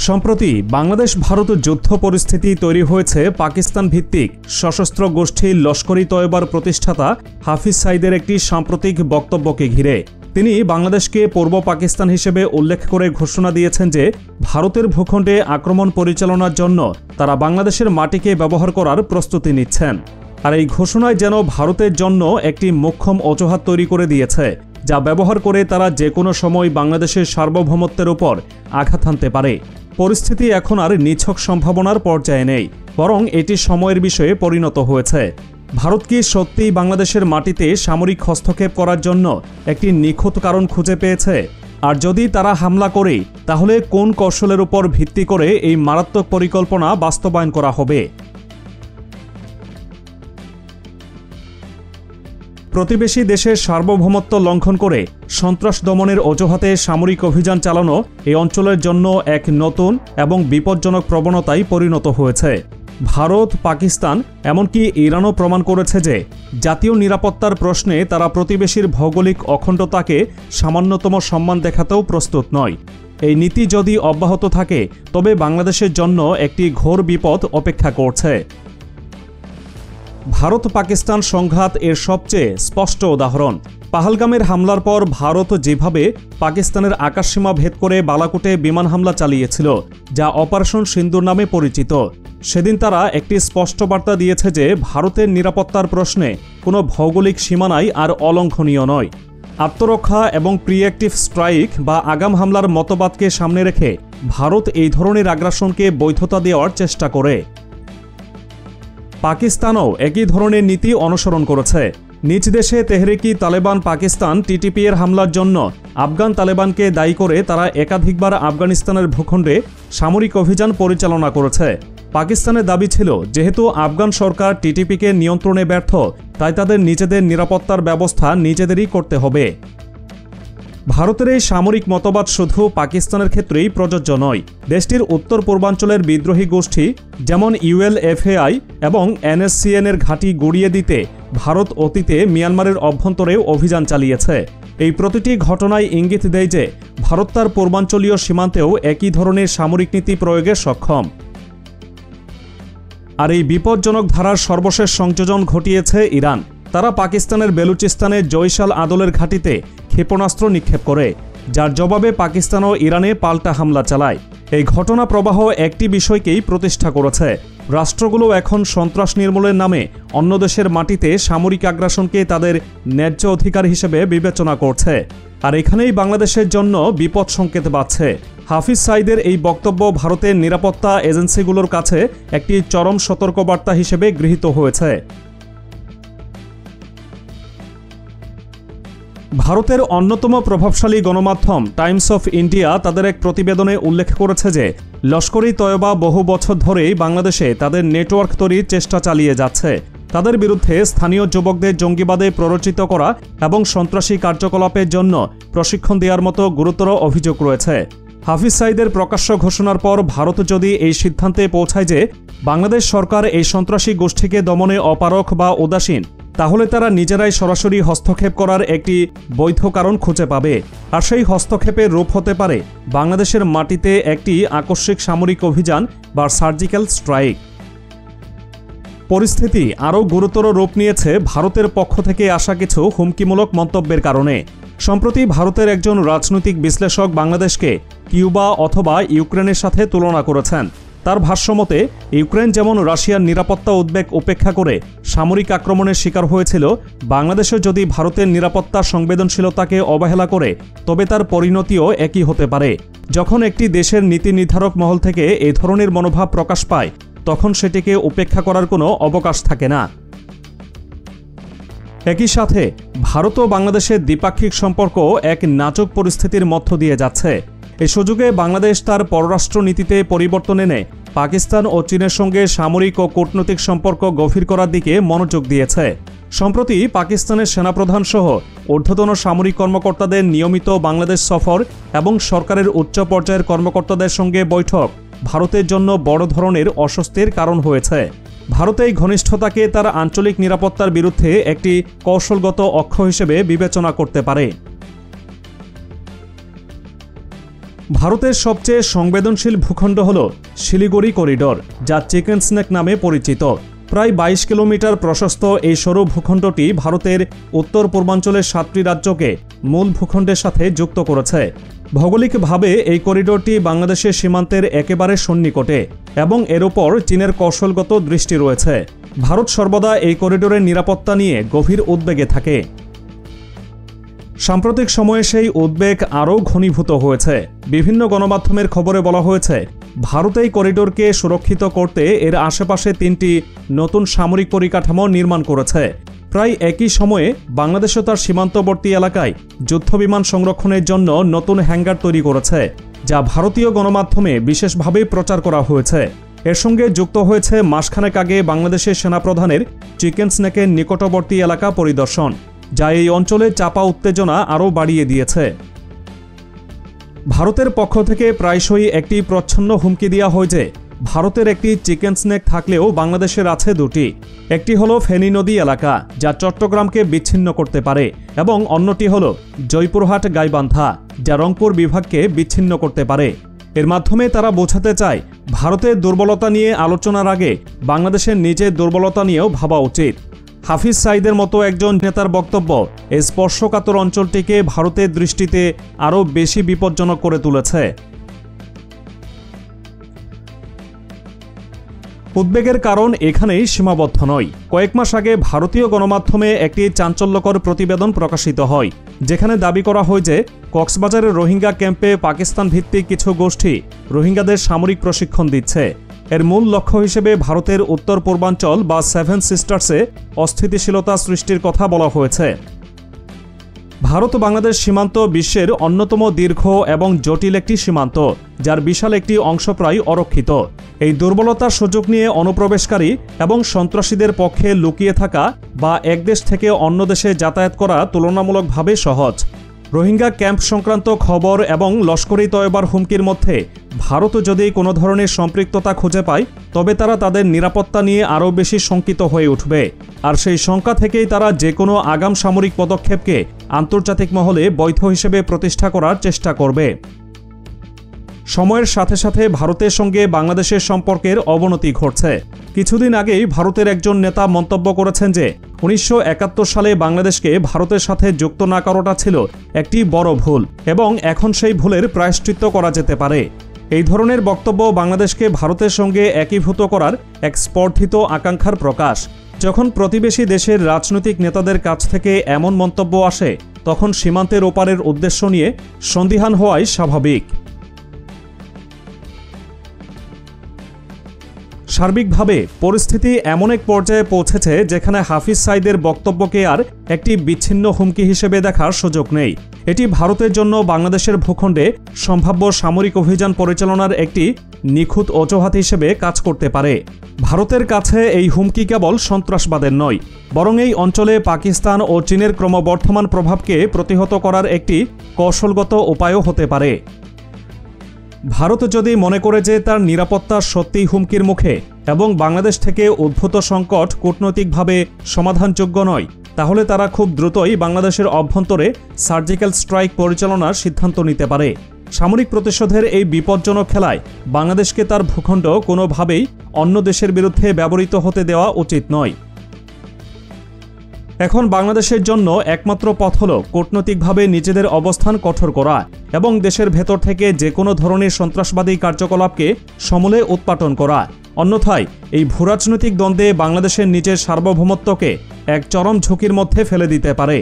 সম্প্রতি বাংলাদেশ ভারত যুদ্ধ পরিস্থিতি তৈরি হয়েছে পাকিস্তান ভিত্তিক সশস্ত্র গোষ্ঠী লস্কর ই তয়বার প্রতিষ্ঠাতা হাফিজ সাইদের একটি সাম্প্রতিক বক্তব্যকে ঘিরে। তিনি বাংলাদেশকে পূর্ব পাকিস্তান হিসেবে উল্লেখ করে ঘোষণা দিয়েছেন যে ভারতের ভূখণ্ডে আক্রমণ পরিচালনার জন্য তারা বাংলাদেশের মাটিকে ব্যবহার করার প্রস্তুতি নিচ্ছেন। আর এই ঘোষণায় যেন ভারতের জন্য একটি মোক্ষম অজুহাত তৈরি করে দিয়েছে, যা ব্যবহার করে তারা যে কোনো সময় বাংলাদেশের সার্বভৌমত্বের উপর আঘাত হানতে পারে। পরিস্থিতি এখন আর নিছক সম্ভাবনার পর্যায়ে নেই, বরং এটি সময়ের বিষয়ে পরিণত হয়েছে। ভারত কি সত্যিই বাংলাদেশের মাটিতে সামরিক হস্তক্ষেপ করার জন্য একটি নিখুঁত কারণ খুঁজে পেয়েছে? আর যদি তারা হামলা করে, তাহলে কোন কৌশলের উপর ভিত্তি করে এই মারাত্মক পরিকল্পনা বাস্তবায়ন করা হবে? প্রতিবেশী দেশের সার্বভৌমত্ব লঙ্ঘন করে সন্ত্রাস দমনের অজুহাতে সামরিক অভিযান চালানো এই অঞ্চলের জন্য এক নতুন এবং বিপজ্জনক প্রবণতায় পরিণত হয়েছে। ভারত, পাকিস্তান, এমনকি ইরানও প্রমাণ করেছে যে জাতীয় নিরাপত্তার প্রশ্নে তারা প্রতিবেশীর ভৌগোলিক অখণ্ডতাকে সামান্যতম সম্মান দেখাতেও প্রস্তুত নয়। এই নীতি যদি অব্যাহত থাকে, তবে বাংলাদেশের জন্য একটি ঘোর বিপদ অপেক্ষা করছে। ভারত পাকিস্তান সংঘাত এর সবচেয়ে স্পষ্ট উদাহরণ। পাহালগামের হামলার পর ভারত যেভাবে পাকিস্তানের আকাশসীমা ভেদ করে বালাকোটে বিমান হামলা চালিয়েছিল, যা অপারেশন সিন্দুর নামে পরিচিত, সেদিন তারা একটি স্পষ্ট বার্তা দিয়েছে যে ভারতের নিরাপত্তার প্রশ্নে কোনো ভৌগোলিক সীমানাই আর অলঙ্ঘনীয় নয়। আত্মরক্ষা এবং প্রিঅ্যাক্টিভ স্ট্রাইক বা আগাম হামলার মতবাদকে সামনে রেখে ভারত এই ধরনের আগ্রাসনকে বৈধতা দেওয়ার চেষ্টা করে। পাকিস্তানও একই ধরনের নীতি অনুসরণ করেছে। নিজ দেশে তেহরিকি তালেবান পাকিস্তান টিটিপি এর হামলার জন্য আফগান তালেবানকে দায়ী করে তারা একাধিকবার আফগানিস্তানের ভূখণ্ডে সামরিক অভিযান পরিচালনা করেছে। পাকিস্তানের দাবি ছিল, যেহেতু আফগান সরকার টিটিপিকে নিয়ন্ত্রণে ব্যর্থ, তাই তাদের নিজেদের নিরাপত্তার ব্যবস্থা নিজেদেরই করতে হবে। ভারতের এই সামরিক মতবাদ শুধু পাকিস্তানের ক্ষেত্রেই প্রযোজ্য নয়। দেশটির উত্তর পূর্বাঞ্চলের বিদ্রোহী গোষ্ঠী যেমন ULFAI এবং NSCN এর ঘাঁটি গুড়িয়ে দিতে ভারত অতীতে মিয়ানমারের অভ্যন্তরেও অভিযান চালিয়েছে। এই প্রতিটি ঘটনায় ইঙ্গিত দেয় যে ভারত তার পূর্বাঞ্চলীয় সীমান্তেও একই ধরনের সামরিক নীতি প্রয়োগে সক্ষম। আর এই বিপজ্জনক ধারার সর্বশেষ সংযোজন ঘটিয়েছে ইরান। তারা পাকিস্তানের বেলুচিস্তানের জয়সাল আদলের ঘাঁটিতে ক্ষেপণাস্ত্র নিক্ষেপ করে, যার জবাবে পাকিস্তান ও ইরানে পাল্টা হামলা চালায়। এই ঘটনা প্রবাহ একটি বিষয়কেই প্রতিষ্ঠা করেছে: রাষ্ট্রগুলো এখন সন্ত্রাস নির্মূলের নামে অন্য দেশের মাটিতে সামরিক আগ্রাসনকে তাদের ন্যায্য অধিকার হিসেবে বিবেচনা করছে। আর এখানেই বাংলাদেশের জন্য বিপদ সংকেত বাজছে। হাফিজ সাইদের এই বক্তব্য ভারতের নিরাপত্তা এজেন্সিগুলোর কাছে একটি চরম সতর্কবার্তা হিসেবে গৃহীত হয়েছে। ভারতের অন্যতম প্রভাবশালী গণমাধ্যম টাইমস অফ ইন্ডিয়া তাদের এক প্রতিবেদনে উল্লেখ করেছে যে লস্কর ই তয়বা বহু বছর ধরেই বাংলাদেশে তাদের নেটওয়ার্ক তৈরির চেষ্টা চালিয়ে যাচ্ছে। তাদের বিরুদ্ধে স্থানীয় যুবকদের জঙ্গিবাদে প্ররোচিত করা এবং সন্ত্রাসী কার্যকলাপের জন্য প্রশিক্ষণ দেওয়ার মতো গুরুতর অভিযোগ রয়েছে। হাফিজ সাইদের প্রকাশ্য ঘোষণার পর ভারত যদি এই সিদ্ধান্তে পৌঁছায় যে বাংলাদেশ সরকার এই সন্ত্রাসী গোষ্ঠীকে দমনে অপারগ বা উদাসীন, তাহলে তারা নিজেরাই সরাসরি হস্তক্ষেপ করার একটি বৈধ কারণ খুঁজে পাবে। আর সেই হস্তক্ষেপের রূপ হতে পারে বাংলাদেশের মাটিতে একটি আকস্মিক সামরিক অভিযান বা সার্জিক্যাল স্ট্রাইক। পরিস্থিতি আরও গুরুতর রূপ নিয়েছে ভারতের পক্ষ থেকে আসা কিছু হুমকিমূলক মন্তব্যের কারণে। সম্প্রতি ভারতের একজন রাজনৈতিক বিশ্লেষক বাংলাদেশকে কিউবা অথবা ইউক্রেনের সাথে তুলনা করেছেন। তার ভাষ্যমতে, ইউক্রেন যেমন রাশিয়ার নিরাপত্তা উদ্বেগ উপেক্ষা করে সামরিক আক্রমণের শিকার হয়েছিল, বাংলাদেশও যদি ভারতের নিরাপত্তা সংবেদনশীলতাকে অবহেলা করে, তবে তার পরিণতিও একই হতে পারে। যখন একটি দেশের নীতি নির্ধারক মহল থেকে এই ধরনের মনোভাব প্রকাশ পায়, তখন সেটিকে উপেক্ষা করার কোনো অবকাশ থাকে না। একই সাথে ভারত ও বাংলাদেশের দ্বিপাক্ষিক সম্পর্ক এক নাজুক পরিস্থিতির মধ্য দিয়ে যাচ্ছে। এই সুযোগে বাংলাদেশ তার পররাষ্ট্র নীতিতে পরিবর্তন এনে পাকিস্তান ও চীনের সঙ্গে সামরিক ও কূটনৈতিক সম্পর্ক গভীর করার দিকে মনোযোগ দিয়েছে। সম্প্রতি পাকিস্তানের সেনাপ্রধান সহ ঊর্ধ্বতন সামরিক কর্মকর্তাদের নিয়মিত বাংলাদেশ সফর এবং সরকারের উচ্চ পর্যায়ের কর্মকর্তাদের সঙ্গে বৈঠক ভারতের জন্য বড় ধরনের অস্বস্তির কারণ হয়েছে। ভারত এই ঘনিষ্ঠতাকে তার আঞ্চলিক নিরাপত্তার বিরুদ্ধে একটি কৌশলগত অক্ষ হিসেবে বিবেচনা করতে পারে। ভারতের সবচেয়ে সংবেদনশীল ভূখণ্ড হল শিলিগুড়ি করিডোর, যা চিকেন স্নেক নামে পরিচিত। প্রায় 22 কিলোমিটার প্রশস্ত এই সরু ভূখণ্ডটি ভারতের উত্তর পূর্বাঞ্চলের 7টি রাজ্যকে মূল ভূখণ্ডের সাথে যুক্ত করেছে। ভৌগোলিকভাবে এই করিডোরটি বাংলাদেশের সীমান্তের একেবারে সন্নিকটে এবং এর উপর চীনের কৌশলগত দৃষ্টি রয়েছে। ভারত সর্বদা এই করিডোরের নিরাপত্তা নিয়ে গভীর উদ্বেগে থাকে। সাম্প্রতিক সময়ে সেই উদ্বেগ আরও ঘনীভূত হয়েছে। বিভিন্ন গণমাধ্যমের খবরে বলা হয়েছে, ভারত এই করিডোরকে সুরক্ষিত করতে এর আশেপাশে 3টি নতুন সামরিক পরিকাঠামো নির্মাণ করেছে। প্রায় একই সময়ে বাংলাদেশও তার সীমান্তবর্তী এলাকায় যুদ্ধবিমান সংরক্ষণের জন্য নতুন হ্যাঙ্গার তৈরি করেছে, যা ভারতীয় গণমাধ্যমে বিশেষভাবে প্রচার করা হয়েছে। এর সঙ্গে যুক্ত হয়েছে মাসখানেক আগে বাংলাদেশের সেনাপ্রধানের চিকেন স্নেকের নিকটবর্তী এলাকা পরিদর্শন, যা এই অঞ্চলে চাপা উত্তেজনা আরও বাড়িয়ে দিয়েছে। ভারতের পক্ষ থেকে প্রায়শই একটি প্রচ্ছন্ন হুমকি দেওয়া হয় যে ভারতের একটি চিকেন স্নেক থাকলেও বাংলাদেশের আছে 2টি। একটি হলো ফেনী নদী এলাকা, যা চট্টগ্রামকে বিচ্ছিন্ন করতে পারে, এবং অন্যটি হলো জয়পুরহাট গাইবান্ধা, যা রংপুর বিভাগকে বিচ্ছিন্ন করতে পারে। এর মাধ্যমে তারা বোঝাতে চায়, ভারতের দুর্বলতা নিয়ে আলোচনার আগে বাংলাদেশের নিজের দুর্বলতা নিয়েও ভাবা উচিত। হাফিজ সাঈদের মতো একজন নেতার বক্তব্য এই স্পর্শকাতর অঞ্চলটিকে ভারতের দৃষ্টিতে আরও বেশি বিপজ্জনক করে তুলেছে। উদ্বেগের কারণ এখানেই সীমাবদ্ধ নয়। কয়েক মাস আগে ভারতীয় গণমাধ্যমে একটি চাঞ্চল্যকর প্রতিবেদন প্রকাশিত হয়, যেখানে দাবি করা হয় যে কক্সবাজারের রোহিঙ্গা ক্যাম্পে পাকিস্তান ভিত্তিক কিছু গোষ্ঠী রোহিঙ্গাদের সামরিক প্রশিক্ষণ দিচ্ছে। এর মূল লক্ষ্য হিসেবে ভারতের উত্তর পূর্বাঞ্চল বা 7 সিস্টার্সে অস্থিতিশীলতা সৃষ্টির কথা বলা হয়েছে। ভারত বাংলাদেশ সীমান্ত বিশ্বের অন্যতম দীর্ঘ এবং জটিল একটি সীমান্ত, যার বিশাল একটি অংশ প্রায় অরক্ষিত। এই দুর্বলতার সুযোগ নিয়ে অনুপ্রবেশকারী এবং সন্ত্রাসীদের পক্ষে লুকিয়ে থাকা বা এক দেশ থেকে অন্য দেশে যাতায়াত করা তুলনামূলকভাবে সহজ। রোহিঙ্গা ক্যাম্প সংক্রান্ত খবর এবং লস্করি তয়বার হুমকির মধ্যে ভারত যদি কোনো ধরনের সম্পৃক্ততা খুঁজে পায়, তবে তারা তাদের নিরাপত্তা নিয়ে আরও বেশি শঙ্কিত হয়ে উঠবে। আর সেই শঙ্কা থেকেই তারা যে কোনো আগাম সামরিক পদক্ষেপকে আন্তর্জাতিক মহলে বৈধ হিসেবে প্রতিষ্ঠা করার চেষ্টা করবে। সময়ের সাথে সাথে ভারতের সঙ্গে বাংলাদেশের সম্পর্কের অবনতি ঘটছে। কিছুদিন আগেই ভারতের একজন নেতা মন্তব্য করেছেন যে 1971 সালে বাংলাদেশকে ভারতের সাথে যুক্ত না করাটা ছিল একটি বড় ভুল এবং এখন সেই ভুলের প্রায়শ্চিত্ত করা যেতে পারে। এই ধরনের বক্তব্য বাংলাদেশকে ভারতের সঙ্গে একীভূত করার এক স্পর্ধিত আকাঙ্ক্ষার প্রকাশ। যখন প্রতিবেশী দেশের রাজনৈতিক নেতাদের কাছ থেকে এমন মন্তব্য আসে, তখন সীমান্তের ওপারের উদ্দেশ্য নিয়ে সন্দিহান হওয়াই স্বাভাবিক। সার্বিকভাবে পরিস্থিতি এমন এক পর্যায়ে পৌঁছেছে যেখানে হাফিজ সাঈদের বক্তব্যকে আর একটি বিচ্ছিন্ন হুমকি হিসেবে দেখার সুযোগ নেই। এটি ভারতের জন্য বাংলাদেশের ভূখণ্ডে সম্ভাব্য সামরিক অভিযান পরিচালনার একটি নিখুঁত অজুহাত হিসেবে কাজ করতে পারে। ভারতের কাছে এই হুমকি কেবল সন্ত্রাসবাদের নয়, বরং এই অঞ্চলে পাকিস্তান ও চীনের ক্রমবর্ধমান প্রভাবকে প্রতিহত করার একটি কৌশলগত উপায়ও হতে পারে। ভারত যদি মনে করে যে তার নিরাপত্তা সত্যিই হুমকির মুখে এবং বাংলাদেশ থেকে উদ্ভূত সংকট কূটনৈতিকভাবে সমাধানযোগ্য নয়, তাহলে তারা খুব দ্রুতই বাংলাদেশের অভ্যন্তরে সার্জিক্যাল স্ট্রাইক পরিচালনার সিদ্ধান্ত নিতে পারে। সামরিক প্রতিশোধের এই বিপজ্জনক খেলায় বাংলাদেশকে তার ভূখণ্ড কোনোভাবেই অন্য দেশের বিরুদ্ধে ব্যবহৃত হতে দেওয়া উচিত নয়। এখন বাংলাদেশের জন্য একমাত্র পথ হল কূটনৈতিকভাবে নিজেদের অবস্থান কঠোর করা এবং দেশের ভেতর থেকে যে কোনো ধরনের সন্ত্রাসবাদী কার্যকলাপকে সমূলে উৎপাটন করা। অন্যথায় এই ভূরাজনৈতিক দ্বন্দ্বে বাংলাদেশের নিজের সার্বভৌমত্বকে এক চরম ঝুঁকির মধ্যে ফেলে দিতে পারে।